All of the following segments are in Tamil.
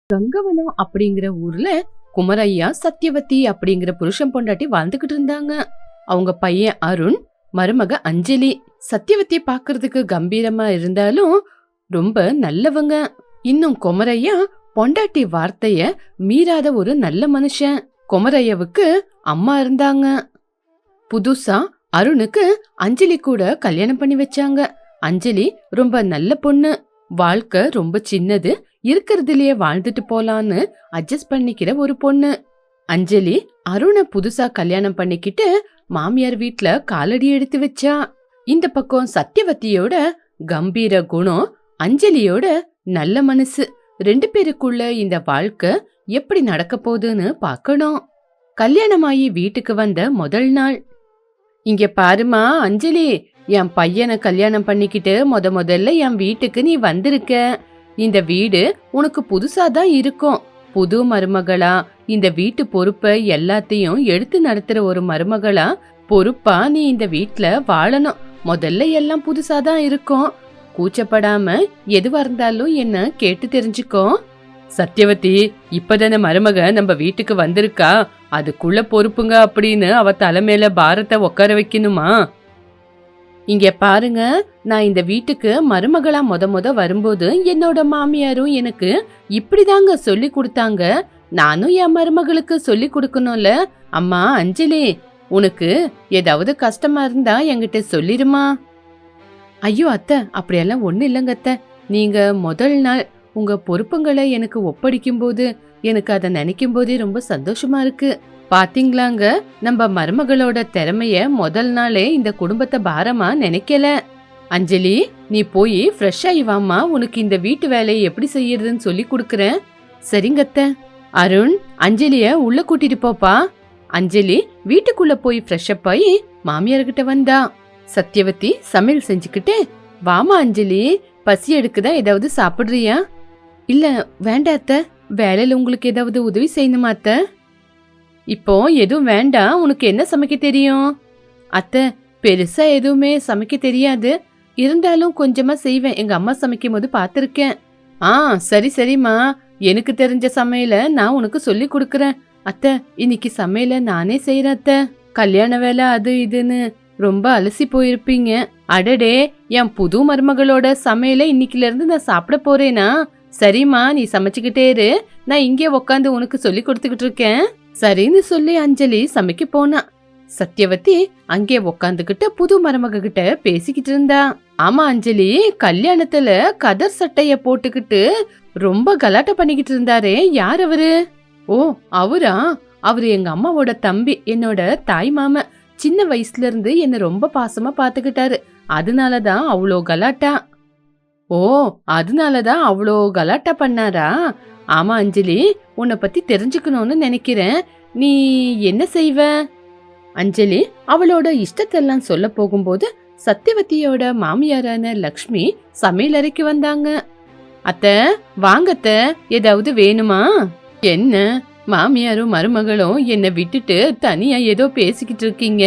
கங்கவனம் அப்படிங்கிற ஊர்ல குமரையா சத்யவதி அப்படிங்கிற புருஷன் பொண்டாட்டி வாழ்ந்துகிட்டு இருந்தாங்க. அவங்க பையன் அருண், மருமக அஞ்சலி. சத்யவதி பாக்குறதுக்கு கம்பீரமா இருந்தாலும் ரொம்ப நல்லவங்க. இன்னும் குமரையா பொண்டாட்டி வார்த்தைய மீறாத ஒரு நல்ல மனுஷன். குமரையாவுக்கு அம்மா இருந்தாங்க. புதுசா அருணுக்கு அஞ்சலி கூட கல்யாணம் பண்ணி வச்சாங்க. அஞ்சலி ரொம்ப நல்ல பொண்ணு. வாழ்க்கை ரொம்ப சின்னது, இருக்கிறதுலயே வாழ்ந்துட்டு போலான்னு அட்ஜஸ்ட் பண்ணிக்கிற ஒரு பொண்ணு. அஞ்சலி அருணை புதுசா கல்யாணம் பண்ணிக்கிட்டு மாமியார் வீட்ல காலடி எடுத்து வச்சா. இந்த பக்கம் சத்யவதியோட கம்பீர குணம், அஞ்சலியோட நல்ல மனசு, ரெண்டு பேருக்குள்ள இந்த வாழ்க்கை எப்படி நடக்க போகுதுன்னு பார்க்கணும். கல்யாணமாயி வீட்டுக்கு வந்த முதல் நாள், இங்க பாருமா அஞ்சலி, என் பையனை கல்யாணம் பண்ணிக்கிட்டு முதல்ல என் வீட்டுக்கு நீ வந்திருக்க. இந்த வீடு உனக்கு புதுசா தான் இருக்கும். புது மருமகளா இந்த வீட்டு பொறுப்பை எல்லாத்தையும் எடுத்து நடத்துற ஒரு மருமகளா பொறுப்பா நீ இந்த வீட்ல வாழணும். முதல்ல எல்லாம் புதுசா தான் இருக்கும். கூச்சப்படாம எதுவா இருந்தாலும் என்ன கேட்டு தெரிஞ்சுக்கோ. சத்யவதி, இப்பதானே மருமக நம்ம வீட்டுக்கு வந்திருக்கா, அதுக்குள்ள பொறுப்புங்க அப்படின்னு அவ தலைமையில பாரத்தை உட்கார வைக்கணுமா? இங்க பாருங்க, நான் இந்த வீட்டுக்கு மருமகளா முத வரும்போது என்னோட மாமியாரும் எனக்கு இப்படிதாங்க சொல்லி கொடுத்தாங்க. நானும் என் மருமகளுக்கு சொல்லி கொடுக்கணும்ல. அம்மா அஞ்சலி, உனக்கு ஏதாவது கஷ்டமா இருந்தா என்கிட்ட சொல்லிருமா. ஐயோ அத்தை, அப்படியெல்லாம் ஒண்ணு இல்லைங்க அத்தை. நீங்க முதல் நாள் உங்க பொறுப்புங்களை எனக்கு ஒப்படைக்கும் போது எனக்கு அதை நினைக்கும் போதே ரொம்ப சந்தோஷமா இருக்கு. பாத்தீங்களாங்க, நம்ம மருமகளோட திறமைய முதல் நாளே இந்த குடும்பத்தை பாரமா நினைக்கல. அஞ்சலி, நீ போய் ஃப்ரெஷ் ஆகி வாமா, உனக்கு இந்த வீட்டு வேலையை எப்படி செய்யறதுன்னு சொல்லி கொடுக்கறேன். சரிங்கத்த. அருண், அஞ்சலிய உள்ள கூட்டிட்டு போப்பா. அஞ்சலி வீட்டுக்குள்ள போய் ஃப்ரெஷ் அப் ஆகி மாமியார்கிட்ட வந்தா. சத்யவதி சமையல் செஞ்சுக்கிட்டு, வாமா அஞ்சலி, பசி எடுக்குதா, ஏதாவது சாப்பிடுறியா? இல்ல வேண்டாம் அத்த, வேலையில உங்களுக்கு ஏதாவது உதவி செய்யணுமா அத்த? இப்போ எதுவும் வேண்டாம். உனக்கு என்ன சமைக்க தெரியும்? அத்தை, பெருசா எதுவுமே சமைக்க தெரியாது, இருந்தாலும் கொஞ்சமா செய்வேன். எங்க அம்மா சமைக்கும் போது பாத்திருக்கேன். சரி சரிம்மா, எனக்கு தெரிஞ்ச சமையல நான் உனக்கு சொல்லி கொடுக்கறேன். அத்தை, இன்னைக்கு சமையல நானே செய்யறேன் அத்தை. கல்யாண வேலை அது இதுன்னு ரொம்ப அலசி போயிருப்பீங்க. அடடே, என் புது மருமகளோட சமையல இன்னைக்குல இருந்து நான் சாப்பிட போறேனா? சரிம்மா, நீ சமைச்சுக்கிட்டே இரு, நான் இங்கே உக்காந்து உனக்கு சொல்லி கொடுத்துக்கிட்டு இருக்கேன். சரின்னு சொல்லி அஞ்சலி சமைக்க போனா. சத்யவதி அங்கே உக்காந்துகிட்டு புது மருமக கிட்ட பேசிக்கிட்டு இருந்தா. ஆமா அஞ்சலி, கல்யாணத்துல கதர் சட்டைய போட்டுக்கிட்டு ரொம்ப கலாட்டா பண்ணிக்கிட்டு இருந்தாரே, யார் அவரு? ஓ அவரா? அவரு எங்க அம்மாவோட தம்பி, என்னோட தாய் மாமா. சின்ன வயசுல இருந்து என்ன ரொம்ப பாசமா பாத்துக்கிட்டாரு. அதனாலதான் அவ்வளோ கலாட்டா. ஓ, அதனாலதான் அவ்வளோ கலாட்டா பண்ணாரா? ஆமா அஞ்சலி, உன்னை பத்தி தெரிஞ்சுக்கணும்னு நினைக்கிறேன். நீ என்ன செய்வ? அஞ்சலி அவளோட இஷ்டத்தெல்லாம் சொல்ல போகும்போது சத்யவதியோட மாமியாரான லக்ஷ்மி சமையல் அறைக்கு வந்தாங்க. அத்த, வாங்கத்த, ஏதாவது வேணுமா? என்ன மாமியாரும் மருமகளும் என்னை விட்டுட்டு தனியா ஏதோ பேசிக்கிட்டு இருக்கீங்க?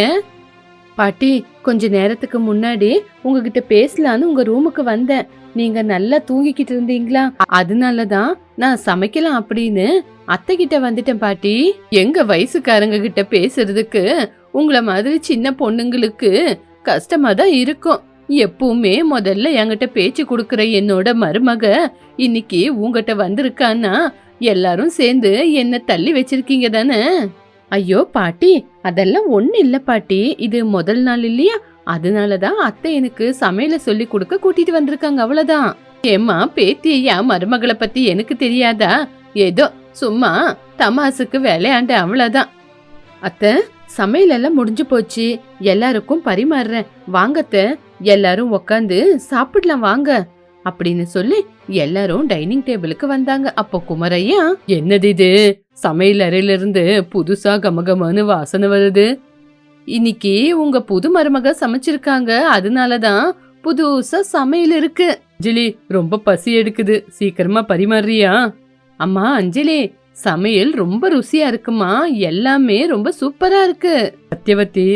பாட்டி, கொஞ்ச நேரத்துக்கு முன்னாடி உங்ககிட்ட பேசலான்னு உங்க ரூமுக்கு வந்தேன். நீங்க நல்லா தூங்கிக்கிட்டு இருந்தீங்களா, அதனாலதான் நான் சமைக்கலாம் அப்படின்னு அத்தை கிட்ட வந்துட்டேன் பாட்டி. எங்க வயசுக்காரங்க கிட்ட பேசுறதுக்கு உங்கள மாதிரி சின்ன பொண்ணுங்களுக்கு கஷ்டமா தான் இருக்கும். எப்பவுமே முதல்ல என்கிட்ட பேச்சு கொடுக்கற என்னோட மருமக இன்னைக்கு உங்ககிட்ட வந்திருக்கான்னா எல்லாரும் சேர்ந்து என்ன தள்ளி வச்சிருக்கீங்க தானே? ஐயோ பாட்டி, அதெல்லாம் ஒண்ணு இல்ல பாட்டி, இது முதல் நாள் இல்லையா, அதனாலதான் அத்தை எனக்கு சமையல சொல்லி கொடுக்க கூட்டிட்டு வந்திருக்காங்க, அவ்வளவுதான். ஏம்மா பேத்தி, என் மருமகளை பத்தி எனக்கு தெரியாதா? ஏதோ சும்மா தமாசுக்கு விளையாண்ட, அவ்வளவுதான். அத்தை, சமையல் எல்லாம் முடிஞ்சு போச்சு, எல்லாருக்கும் பரிமாறுறேன், வாங்கத்த, எல்லாரும் உக்காந்து சாப்பிடலாம் வாங்க அப்படின்னு சொல்லி எல்லாரும் டைனிங் டேபிளுக்கு வந்தாங்க. அப்போ குமரையா, என்னது இது, சமையல் அறையில இருந்து புதுசா கமகமன்னு வாசனை வருது. இன்னைக்கு உங்க புது மருமக சமைச்சிருக்காங்க, அதனாலதான் புதுசா சமையல் இருக்கு. அஞ்சலி, ரொம்ப பசி எடுக்குது, சீக்கிரமா பரிமாறியா? அம்மா அஞ்சலி, சமையல் ரொம்ப ருசியா இருக்குமா, எல்லாமே ரொம்ப சூப்பரா இருக்கு. சத்யவதி,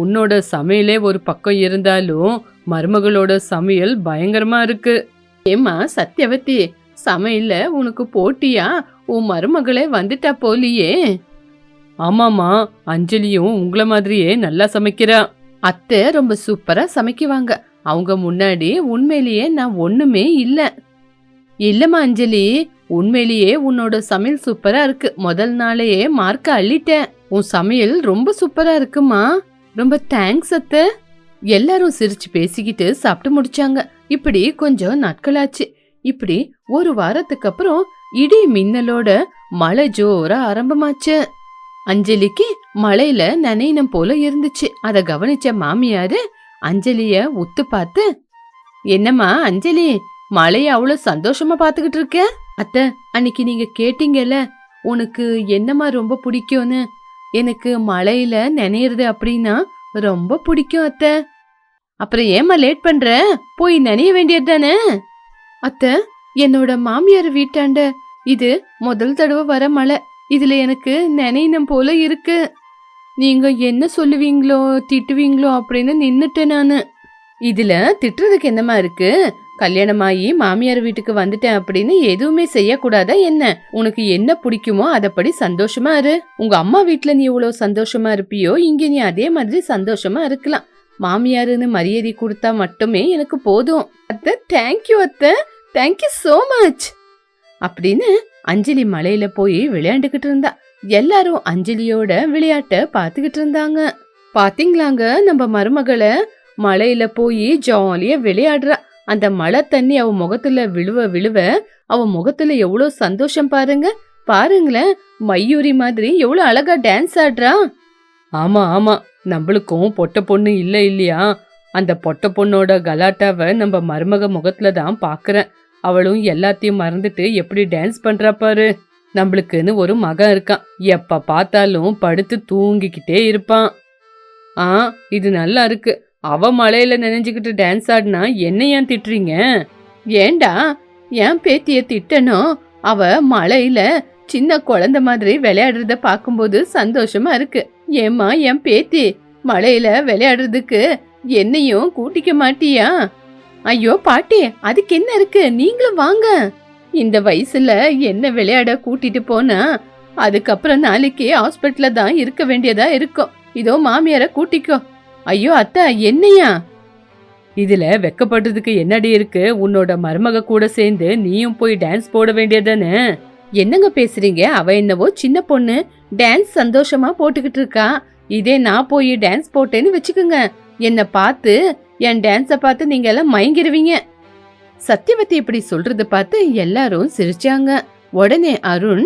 உன்னோட சமையலே ஒரு பக்கம் இருந்தாலும் மருமகளோட சமையல் பயங்கரமா இருக்கு. ஏமா சத்யவதி, சமையல்ல உனக்கு போட்டியா? உன் மருமகளே வந்துட்டா போலியே. ஆமாமா, அஞ்சலியும் உங்கள மாதிரியே நல்லா சமைக்கிறா. அத்தை ரொம்ப சூப்பரா சமைக்குவாங்க. அவங்க முன்னாடி உண்மையிலேயே நான் ஒண்ணுமே இல்ல. இல்லம்மா அஞ்சலி, உண்மையிலேயே உன்னோட சமையல் சூப்பரா இருக்கு. முதல் நாளையே மார்க்க அள்ளிட்டேன். உன் சமையல் ரொம்ப சூப்பரா இருக்குமா. ரொம்ப தேங்க்ஸ் அத்தை. எல்லாரும் சிரிச்சு பேசிக்கிட்டு சாப்பிட்டு முடிச்சாங்க. இப்படி கொஞ்சம் நாட்களாச்சு. இப்படி ஒரு வாரத்துக்கு அப்புறம் இடி மின்னலோட மழை ஜோரா ஆரம்பமாச்சு. அஞ்சலிக்கு மழையில நனையணும் போல இருந்துச்சு. அத கவனிச்ச மாமியாரு அஞ்சலிய உத்து பார்த்து, என்னம்மா அஞ்சலி, மழைய அவ்வளவு சந்தோஷமா பாத்துக்கிட்டு இருக்க? அத்தை, அன்னைக்கு நீங்க கேட்டீங்கல்ல உனக்கு என்னம்மா ரொம்ப பிடிக்கும்னு. எனக்கு மழையில நனையிறது அப்படின்னா ரொம்ப பிடிக்கும் அத்தை. அப்புறம் ஏமா லேட் பண்ற? போய் நனைய வேண்டியது தானே. அத்தை, என்னோட மாமியார் வீட்டாண்ட இது முதல் தடவை வர மழை. இதுல எனக்கு நனையணும் போல இருக்கு. நீங்க என்ன சொல்லுவீங்களோ திட்டுவீங்களோ அப்படின்னு நின்னுட்டேன் நானு. இதுல திட்டுறதுக்கு என்னமா இருக்கு? கல்யாணமாயி மாமியார் வீட்டுக்கு வந்துட்டேன் அப்படின்னு எதுவுமே செய்யக்கூடாதா என்ன? உனக்கு என்ன பிடிக்குமோ அதப்படி சந்தோஷமா இரு. உங்க அம்மா வீட்டுல நீ இவ்வளவு சந்தோஷமா இருப்பியோ, இங்க நீ அதே மாதிரி சந்தோஷமா இருக்கலாம். மாமியாருன்னு மரியாதை கொடுத்தா மட்டுமே எனக்கு போதும். அத்தை, தேங்க்யூ அத்தை, தேங்க்யூ சோ மச் அப்படின்னு அஞ்சலி மலையில போய் விளையாண்டுகிட்டு இருந்தா. எல்லாரும் அஞ்சலியோட விளையாட்ட பாத்துக்கிட்டு இருந்தாங்க. பாத்தீங்களாங்க, நம்ம மருமகளை மலையில போய் ஜாலியா விளையாடுறா. அந்த மழை தண்ணி அவ முகத்துல விழுவ விழுவ அவ முகத்துல எவ்வளவு சந்தோஷம் பாருங்க. பாருங்களேன், மயூரி மாதிரி எவ்வளவு அழகா டான்ஸ் ஆடுறா. ஆமா ஆமா, நம்மளுக்கும் பொட்ட பொண்ணு இல்ல இல்லையா? அந்த பொட்ட பொண்ணோட கலாட்டாவை நம்ம மருமக முகத்துல தான் பாக்குறேன். அவளும் எல்லாத்தையும் மறந்துட்டு எப்படி டான்ஸ் பண்றா பாரு. நம்மளுக்குன்னு ஒரு மகன் இருக்கான். எப்ப பார்த்தாலும் படுத்து தூங்கிக்கிட்டே இருப்பான். இது நல்லா இருக்கு. அவ மழையில நினைஞ்சுக்கிட்டு டான்ஸ் ஆடினா என்ன ஏன் திட்டுறீங்க? ஏண்டா என் பேத்திய திட்டணும்? அவ மழையில சின்ன குழந்தை மாதிரி விளையாடுறத பாக்கும்போது சந்தோஷமா இருக்கு. ஏமா என் பேத்தி மழையில விளையாடுறதுக்கு என்னையும் கூட்டிக்க மாட்டியா? ஐயோ பாட்டி, அதுக்கு என்ன இருக்கு, நீங்களும் வாங்க. இந்த வயசுல என்ன விளையாட கூட்டிட்டு போனா அதுக்கப்புறம் நாளைக்கு ஹாஸ்பிட்டல்ல தான் இருக்க வேண்டியதா இருக்கும். இதோ மாமியார கூட்டிக்கோ. ஐயோ அத்தை, என்னையா? இதுல வெக்கப்படுறதுக்கு என்னடி இருக்கு? உன்னோட மருமக கூட சேர்ந்து நீயும் போய் டான்ஸ் போட வேண்டியதானே. என்னங்க பேசுறீங்க? அவ என்னவோ சின்ன பொண்ணு, டான்ஸ் சந்தோஷமா போட்டுக்கிட்டு இருக்கா. இதே நான் போய் டான்ஸ் போட்டேன்னு வச்சுக்கோங்க, என்ன பார்த்து என் டான்ஸ பார்த்து நீங்க எல்லாம் மயங்கிருவீங்க. சத்தியவதி இப்படி சொல்றது பார்த்து எல்லாரும் சிரிச்சாங்க. உடனே அருண்,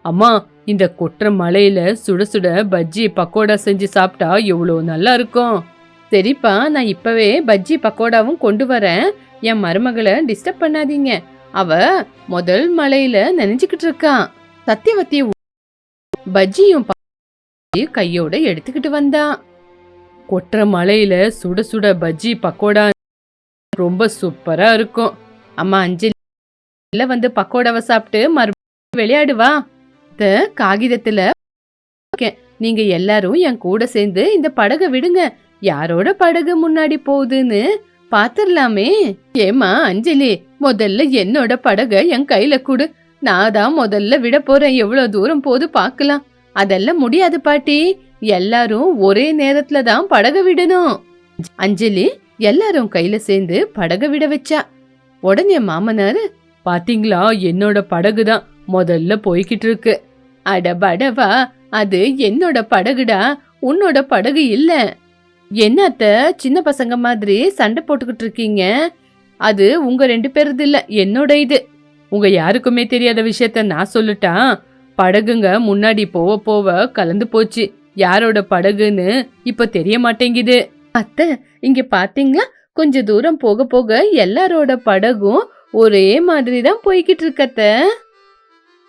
அம்மா, இந்த கொற்ற மலையில சுட சுட பஜ்ஜி பக்கோடா செஞ்சு சாப்பிட்டா எவ்வளோ நல்லா இருக்கும். சரிப்பா, நான் இப்பவே பஜ்ஜி பக்கோடாவும் கொண்டு வரேன். என் மருமகளை டிஸ்டர்ப் பண்ணாதீங்க. அவ முதல் மலையில நினைச்சுக்கிட்டு இருக்கா. சத்தியவதி பஜ்ஜியும் கையோட எடுத்துக்கிட்டு வந்தா. கொற்ற மலையில சுட சுட பஜ்ஜி பக்கோடா ரொம்ப சூப்பரா இருக்கும். அம்மா அஞ்சலி வந்து பக்கோடாவை சாப்பிட்டு மறுபடியும் விளையாடுவா. காகிதத்துல நீங்க எல்லாரும் என் கூட சேர்ந்து இந்த படகை விடுங்க. யாரோட படகு முன்னாடி போகுதுன்னு பாத்துடலாமே. ஏமா அஞ்சலி, முதல்ல என்னோட படகை என் கையில கொடு. நான் தான் முதல்ல விட போறேன். எவ்வளவு தூரம் போது பாக்கலாம். அதெல்லாம் முடியாது பாட்டி, எல்லாரும் ஒரே நேரத்துல தான் படகை விடணும். அஞ்சலி எல்லாரும் கையில சேர்ந்து படகை விட வச்சா. உடனே மாமனாரு, பாத்தீங்களா, என்னோட படகுதான் முதல்ல போய்கிட்டு இருக்கு. அடபடவா, அது என்னோட படகுடா, உன்னோட படகு இல்ல. என்னத்த சின்ன பசங்க மாதிரி சண்டை போட்டுக்கிட்டு இருக்கீங்க? அது உங்க 2 பேருது இல்ல, என்னோட இது. உங்க யாருக்குமே தெரியாத விஷயத்த நான் சொல்லட்டா? படகுங்க முன்னாடி போவ போவ கலந்து போச்சு. யாரோட படகுன்னு இப்ப தெரிய மாட்டேங்குது. அத்தை, இங்க பாத்தீங்களா, கொஞ்ச தூரம் போக போக எல்லாரோட படகும் ஒரே மாதிரி தான் போய்கிட்டு இருக்கத்த.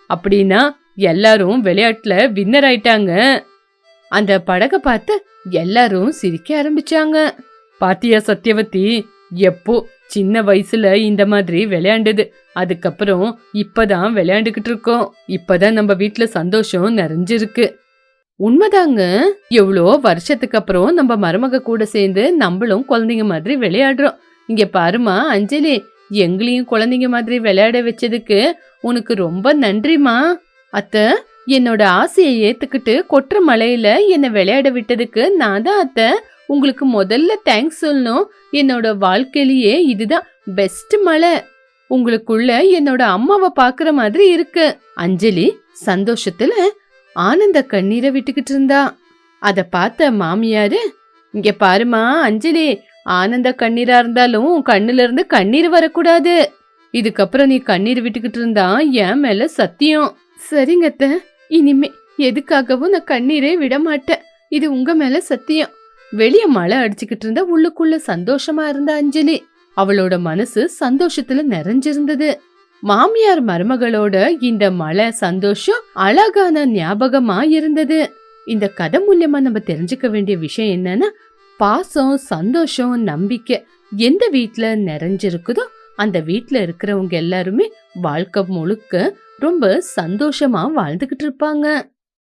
அப்படின்னா எல்லாரும் விளையாட்டுல வின்னர் ஆயிட்டாங்க. அந்த படகை பார்த்து எல்லாரும் சிரிக்க ஆரம்பிச்சாங்க. பாத்தியா சத்தியவதி, எப்போ சின்ன வயசுல இந்த மாதிரி விளையாண்டது, அதுக்கப்புறம் இப்பதான் விளையாண்டுகிட்டு இருக்கோம். இப்பதான் நம்ம வீட்டுல சந்தோஷம் நிறைஞ்சிருக்கு. உண்மைதாங்க, எவ்வளோ வருஷத்துக்கு அப்புறம் நம்ம மருமக கூட சேர்ந்து நம்மளும் குழந்தைங்க மாதிரி விளையாடுறோம். இங்க பாருமா அஞ்சலி, எங்களையும் குழந்தைங்க மாதிரி விளையாட வச்சதுக்கு உனக்கு ரொம்ப நன்றிமா. அத்த, என்னோட ஆசையை ஏத்துக்கிட்டு கொற்ற மலையில என்ன விளையாட விட்டதுக்கு நான் தான் அத்த உங்களுக்கு முதல்ல தேங்க்ஸ் சொல்லணும். என்னோட வாழ்க்கையிலேயே இதுதான் பெஸ்ட் மலை. உங்களுக்குள்ள என்னோட அம்மாவை பாக்குற மாதிரி இருக்கு. அஞ்சலி சந்தோஷத்துல ஆனந்த கண்ணீரை விட்டுக்கிட்டு இருந்தா. அத பார்த்த மாமியாரு, இங்க பாருமா அஞ்சலி, ஆனந்த கண்ணீரா இருந்தாலும் கண்ணுல இருந்து கண்ணீர் வரக்கூடாது. இதுக்கப்புறம் நீ கண்ணீர் விட்டுக்கிட்டு இருந்தா என் மேல சத்தியம். சரிங்க அத்தை, இனிமே எதுக்காகவும் நான் கண்ணீரே விட மாட்டேன். இது உங்க மேல சத்தியம். வெளிய மழை அடிச்சுக்கிட்டு இருந்தா உள்ளுக்குள்ள சந்தோஷமா இருந்த அஞ்சலி. அவளோட மனசு சந்தோஷத்துல நிறைஞ்சிருந்தது. மாமியார் மருமகளோட இந்த மழை சந்தோஷம் அழகான ஞாபகமா இருந்தது. இந்த கதை மூலியமா நம்ம தெரிஞ்சுக்க வேண்டிய விஷயம் என்னன்னா, பாசம், சந்தோஷம், நம்பிக்கை எந்த வீட்ல நிறைஞ்சிருக்குதோ அந்த வீட்ல இருக்கிறவங்க எல்லாருமே வாழ்க்கை முழுக்க ரொம்ப சந்தோஷமா வாழ்ந்துகிட்டு இருப்பாங்க.